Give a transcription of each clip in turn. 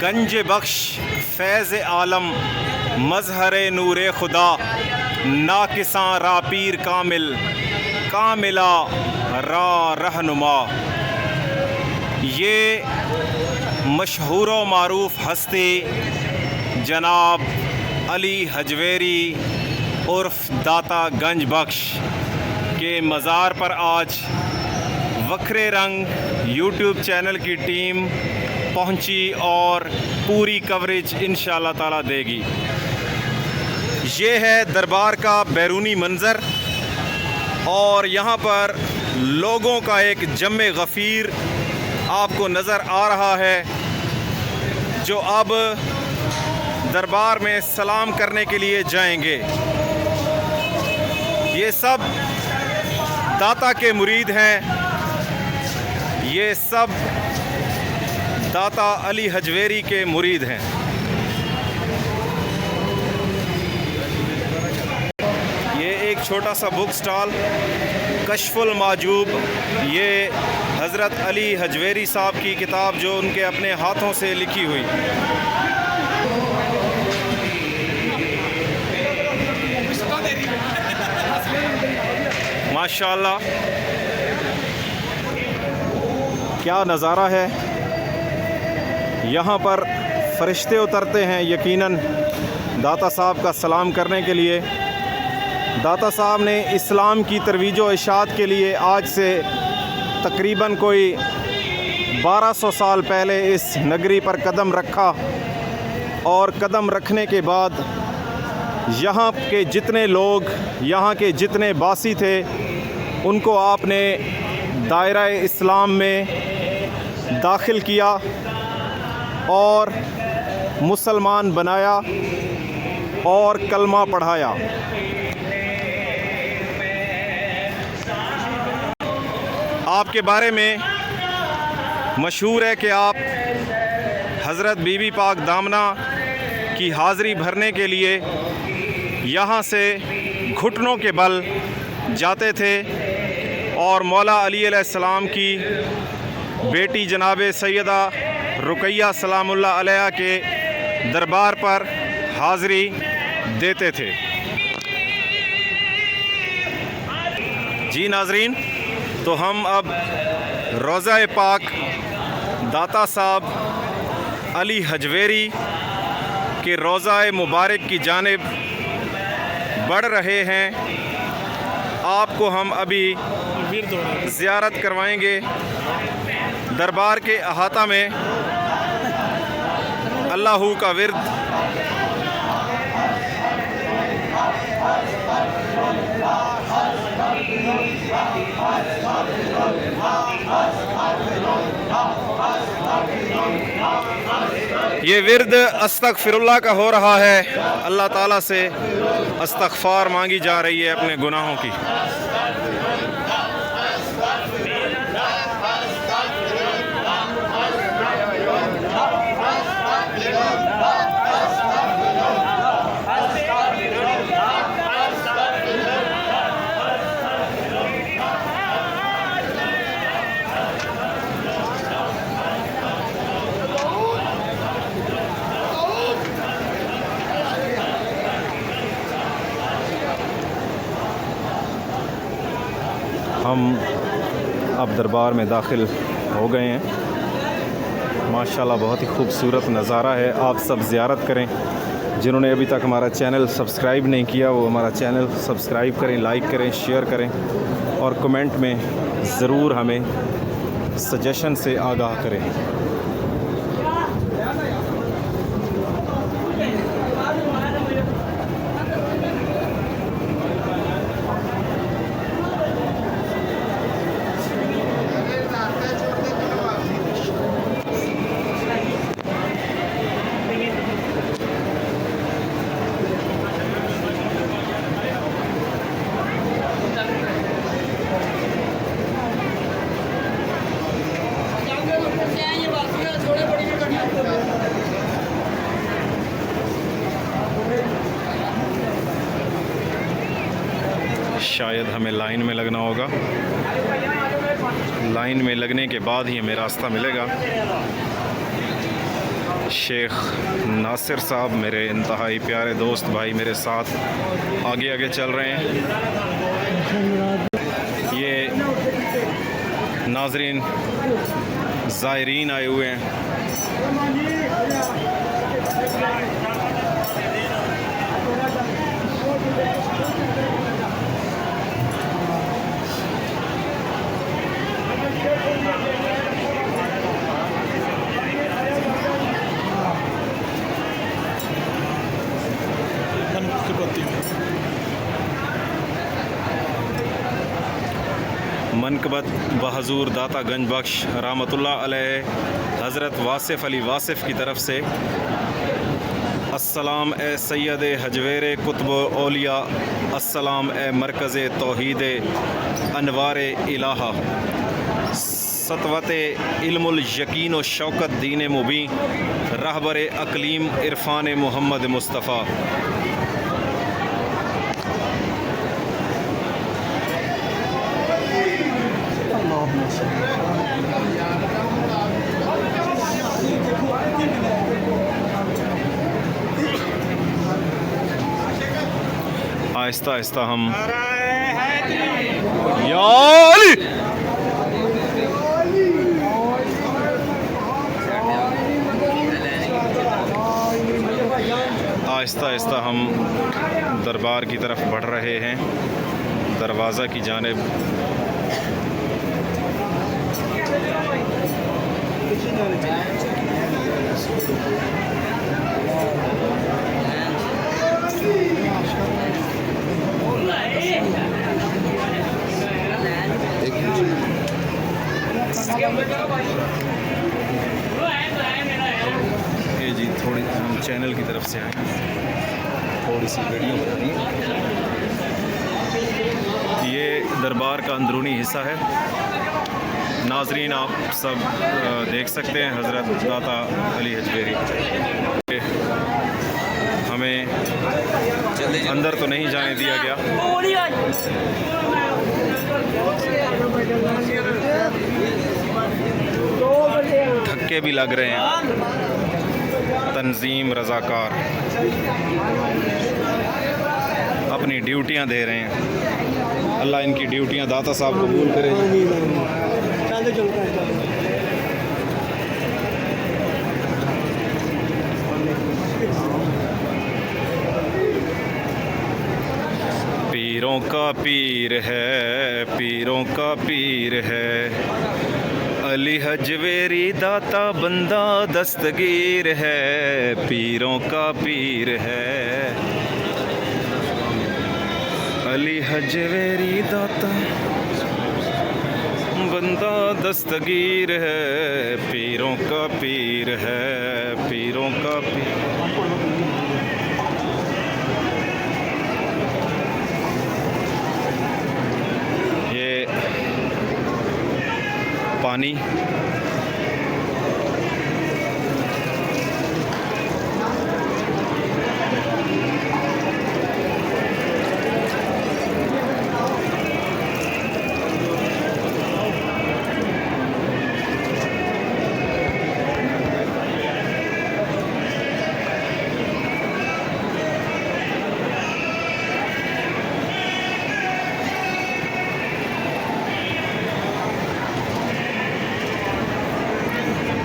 गंज बख्श फैज़ आलम मज़हर नूर खुदा नाकिसां रा पीर कामिल कामिला रा रहनुमा। ये मशहूर व मारूफ हस्ती जनाब अली हजवेरी उर्फ दाता गंज बख्श के मज़ार पर आज वक्रे रंग यूट्यूब चैनल की टीम पहुंची और पूरी कवरेज इंशाअल्लाह ताला देगी। ये है दरबार का बैरूनी मंज़र और यहाँ पर लोगों का एक जम्मे गफ़ीर आपको नज़र आ रहा है जो अब दरबार में सलाम करने के लिए जाएंगे। ये सब दाता के मुरीद हैं, ये सब दाता अली हजवेरी के मुरीद हैं। ये एक छोटा सा बुक स्टॉल कश्फुल माजूब, ये हज़रत अली हजवेरी साहब की किताब जो उनके अपने हाथों से लिखी हुई। माशाअल्लाह क्या नज़ारा है। यहाँ पर फरिश्ते उतरते हैं यकीनन दाता साहब का सलाम करने के लिए। दाता साहब ने इस्लाम की तरवीज व इशाअत के लिए आज से तकरीबन कोई 1200 साल पहले इस नगरी पर कदम रखा और कदम रखने के बाद यहाँ के जितने लोग, यहाँ के जितने बासी थे, उनको आपने दायरा इस्लाम में दाखिल किया और मुसलमान बनाया और कलमा पढ़ाया। आपके बारे में मशहूर है कि आप हज़रत बीबी पाक दामना की हाज़री भरने के लिए यहाँ से घुटनों के बल जाते थे और मौला अली अलैहिस्सलाम की बेटी जनाब सैयदा रुकैया सलामुल्लाह अलैहा के दरबार पर हाज़री देते थे। जी नाज़रीन, तो हम अब रोज़ा पाक दाता साहब अली हजवेरी के रोज़ा मुबारक की जानिब बढ़ रहे हैं। आपको हम अभी ज़ियारत करवाएंगे दरबार के अहाता में। अल्लाहू का विर्द ये विर्द अस्तगफिरुल्लाह का हो रहा है। अल्लाह ताला से अस्तगफार मांगी जा रही है अपने गुनाहों की। हम अब दरबार में दाखिल हो गए हैं। माशाल्लाह बहुत ही खूबसूरत नज़ारा है। आप सब ज़ियारत करें। जिन्होंने अभी तक हमारा चैनल सब्सक्राइब नहीं किया वो हमारा चैनल सब्सक्राइब करें, लाइक करें, शेयर करें और कमेंट में ज़रूर हमें सजेशन से आगाह करें। शायद हमें लाइन में लगना होगा। लाइन में लगने के बाद ही हमें रास्ता मिलेगा। शेख नासिर साहब मेरे इंतहाई प्यारे दोस्त भाई मेरे साथ आगे आगे चल रहे हैं। ये नाजरीन ज़ायरीन आए हुए हैं। मनकबत बहजूर दाता गंज बख्श रहमतुल्लाह अलैह हज़रत वासिफ़ अली वासिफ़ की तरफ से अस्सलाम ए सैयद हजवेर कुतुब औलिया, अस्सलाम ए मरकज़ तौहीद अनवार इलाहा, सतवत इल्मुल यकीन व शौकत दीन मुबीन, रहबर अकलीम इरफ़ान मोहम्मद मुस्तफ़ा। आहिस्ता आहिस्ता हम या अली आहिस्ता आहिस्ता हम दरबार की तरफ बढ़ रहे हैं, दरवाज़ा की जानिब। ये जी थोड़ी हम चैनल की तरफ से आए, थोड़ी सी वीडियो बनानी है। ये दरबार का अंदरूनी हिस्सा है। नाजरीन आप सब देख सकते हैं हज़रत दाता अली हजवेरी। हमें अंदर तो नहीं जाने दिया गया। धक्के भी लग रहे हैं। तंजीम रज़ाकार अपनी ड्यूटियां दे रहे हैं। अल्लाह इनकी ड्यूटियां दाता साहब कबूल करे। पीरों का पीर है, पीरों का पीर है, अली हजवेरी दाता बंदा दस्तगीर है। पीरों का पीर है, अली हजवेरी दाता बंदा दस्तगीर है। पीरों का पीर है, पीरों का पीर। ये पानी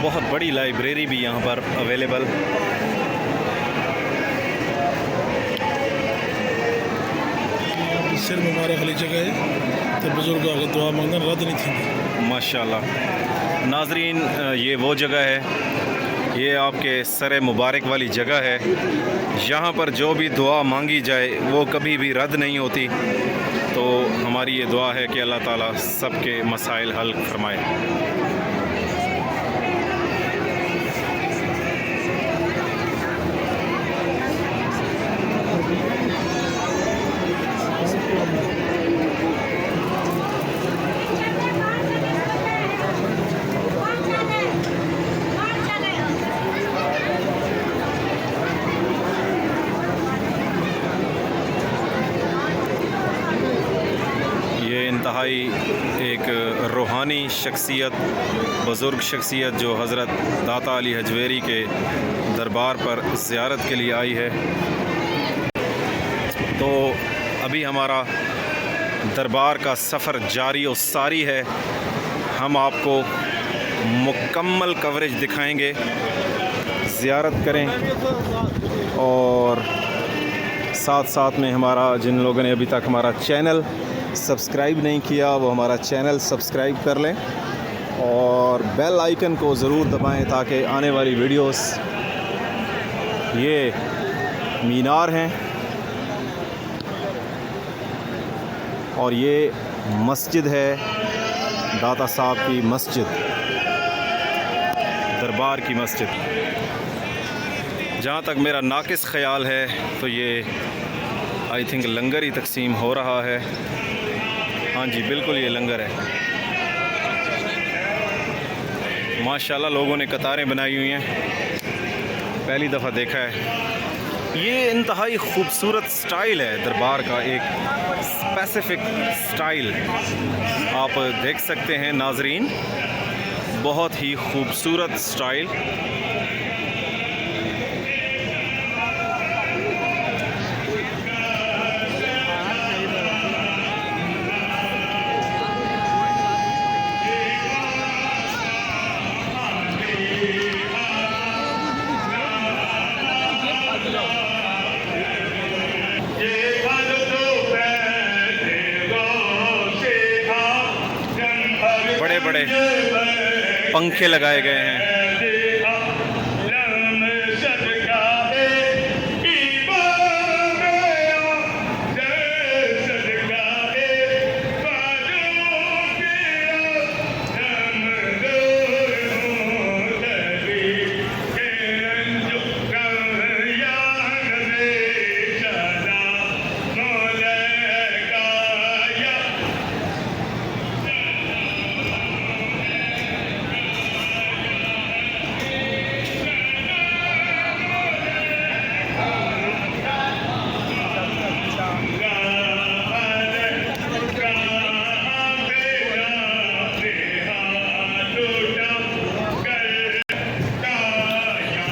बहुत बड़ी लाइब्रेरी भी यहाँ पर अवेलेबल। सिर मुबारक वाली जगह है तो बुजुर्ग आगे दुआ मांगना रद्द नहीं थी। माशाल्लाह नाजरीन, ये वो जगह है, ये आपके सर मुबारक वाली जगह है। यहाँ पर जो भी दुआ मांगी जाए वो कभी भी रद्द नहीं होती। तो हमारी ये दुआ है कि अल्लाह ताला सबके मसाइल हल फरमाए। इंतहाई एक रूहानी रूहानी शख्सियत, बुज़ुर्ग शख्सियत जो हज़रत दाता अली हजवेरी के दरबार पर ज़ियारत के लिए आई है। तो अभी हमारा दरबार का सफ़र जारी और सारी है। हम आपको मुकम्मल कवरेज दिखाएंगे। ज़ियारत करें और साथ साथ में हमारा, जिन लोगों ने अभी तक हमारा चैनल सब्सक्राइब नहीं किया वो हमारा चैनल सब्सक्राइब कर लें और बेल आइकन को ज़रूर दबाएं ताकि आने वाली वीडियोस, ये मीनार हैं और ये मस्जिद है दाता साहब की मस्जिद, दरबार की मस्जिद। जहाँ तक मेरा नाकिस ख़याल है तो ये आई थिंक लंगर ही तकसीम हो रहा है। हाँ जी, बिल्कुल ये लंगर है। माशाल्लाह लोगों ने कतारें बनाई हुई हैं, पहली दफ़ा देखा है। ये इंतहाई खूबसूरत स्टाइल है दरबार का, एक स्पेसिफ़िक स्टाइल आप देख सकते हैं नाजरीन, बहुत ही खूबसूरत स्टाइल। बड़े बड़े पंखे लगाए गए हैं।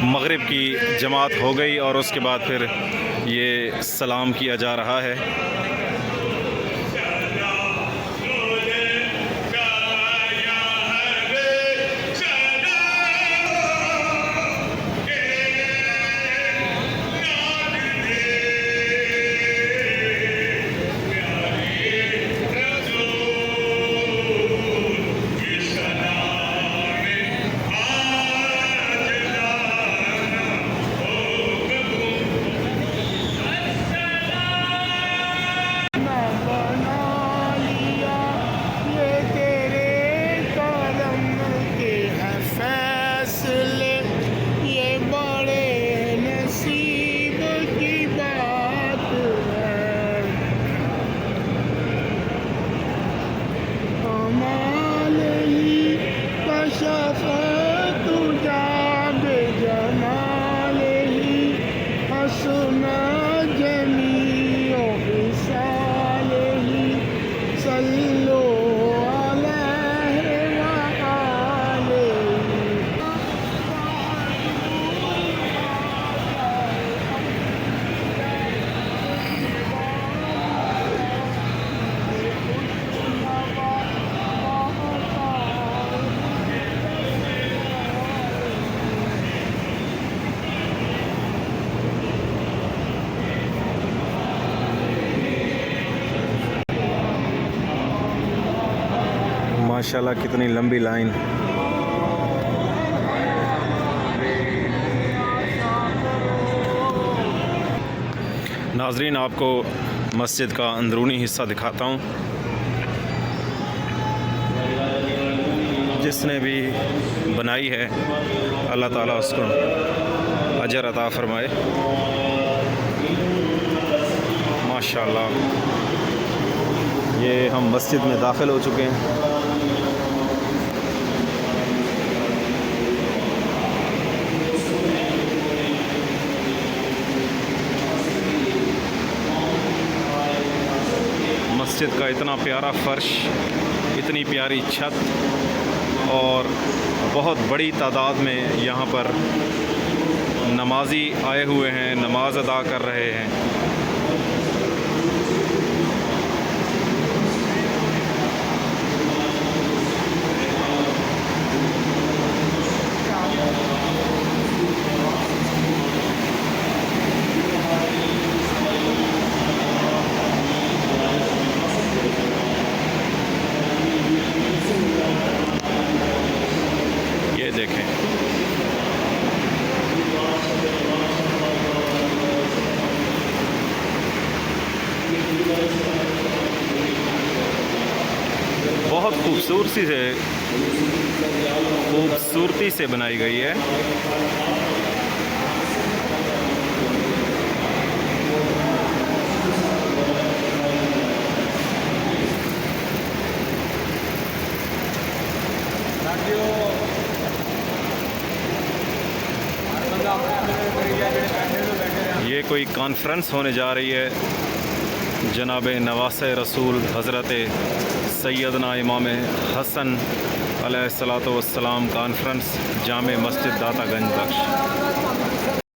मगरिब की जमात हो गई और उसके बाद फिर ये सलाम किया जा रहा है। माशाल्लाह कितनी लंबी लाइन। नाजरीन आपको मस्जिद का अंदरूनी हिस्सा दिखाता हूँ। जिसने भी बनाई है अल्लाह ताला उसको अजर अता फरमाए। माशाल्लाह ये हम मस्जिद में दाखिल हो चुके हैं। मस्जिद का इतना प्यारा फर्श इतनी प्यारी छत और बहुत बड़ी तादाद में यहाँ पर नमाजी आए हुए हैं, नमाज अदा कर रहे हैं। ये देखें, बहुत खूबसूरती से बनाई गई है। ये कोई कॉन्फ्रेंस होने जा रही है। जनाब नवासे रसूल हज़रत सैयदना इमाम हसन अलैहिस्सलातु वस्सलाम कॉन्फ्रेंस जामे मस्जिद दातागंज बख्श।